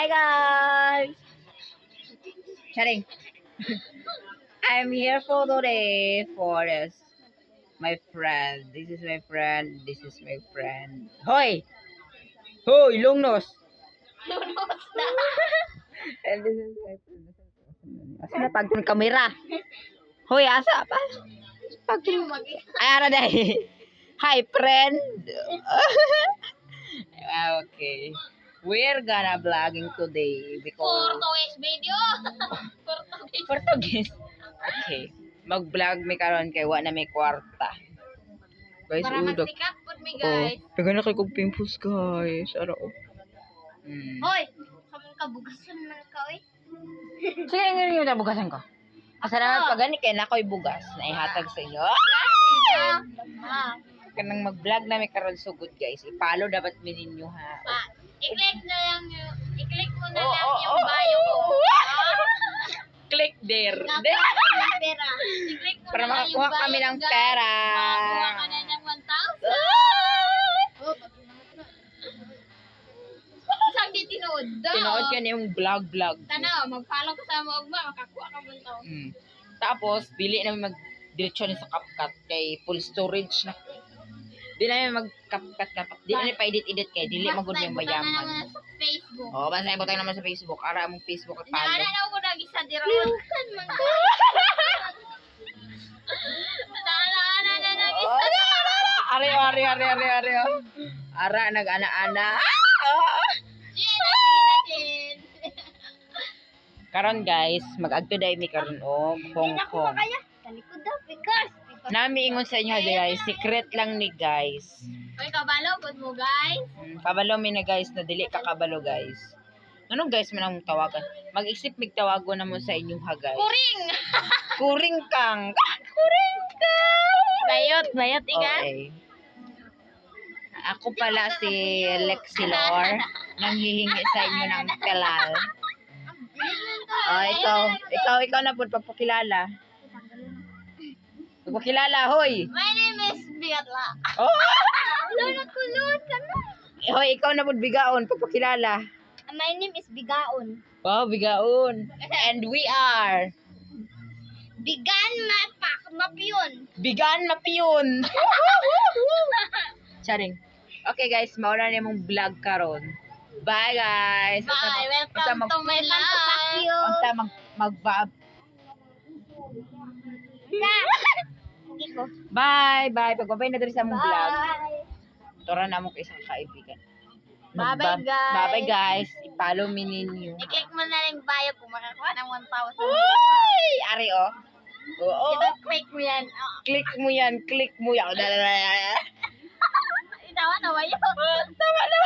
Bye guys. Charing. I'm here for today for this. My friend. This is my friend. This is my friend. Hoy! Hoy, lungnos! Lunos na. And this is my friend. Asa na pagtun kamera? Hoy, asa pa? Pagtun ay ara dai. Hi friend. Okay. We're gonna vlogging today because Portuguese video. Portuguese. Okay. Mag-vlog mi karon kay wa na may kwarta. Guys, Para udak. magsikat po mi Oh, guys. dagan na kay kog pimples guys. Ara oh. Hoy, kamang kabugasan man ka oy. Sige, ngayon yung bugasan ko. Asa naman pag gani kay nakoy bugas na ihatag sa inyo. Kanang mag-vlog na may karon sugod guys. I-follow dapat mi ninyo ha. I-click na lang yung i-click mo na lang yung bio ko. Click there. Pera. I-click mo Para na lang yung makakuha bio, kami ng guys. pera. Makakuha ka na ng 1,000. Saan di tinood daw? Tinood ka na yung vlog. Tanaw, mag-follow ka sa mga ugma, makakuha ka 1,000. Tapos, dili namin mag-diretsyon sa CapCut kay full storage na. Di namin mag-CapCut. Di namin pa-edit kay dili magud yung Basta ibutan na bayaman. naman sa Facebook. Oh, basta ibutang naman sa Facebook. Ara mong Facebook at follow. Naana na ako nag-isa diron. Man ko. Naana na nag-isa. Ari. Ara nag-ana-ana. Sige natin. Karon guys, mag-agto dai mi karon og Hong Kong. Kaya, talikod daw, because. Nami ingon sa inyo guys, secret lang ni guys. Uy, kabalo, good mo guys. Kabalo mi na guys, na dili ka kabalo guys. Ano guys man ang tawagan? Mag-isip mig tawago na mo sa inyo ha guys. Kuring! Kuring kang. Bayot, Okay. Ako pala si Lexilor, nanghihingi sa inyo ng kalal. Oh, ikaw na po pagpakilala. Pagpakilala, hoy. My name is Biatla. Oh, Kulot ka na. hoy, ikaw na po bigaon pagpakilala. My name is Bigaon. Wow, bigaon. And we are Bigan Mapyun. Bigan Mapiyon. Charing. Okay guys, mauna na mong vlog karon. Bye guys. Bye, welcome to my life. Unta mag Bye. Pagbabay na diri sa mong vlog. Tora na mo kay isang kaibigan. Bye-bye, guys. Bye-bye guys. I-follow me ninyo. I-click mo na lang yung bio kung makakuha ng 1,000. Uy! Ari oh. Oo. Click mo yan. Click mo yan. Itawa na ba yun? Tama na.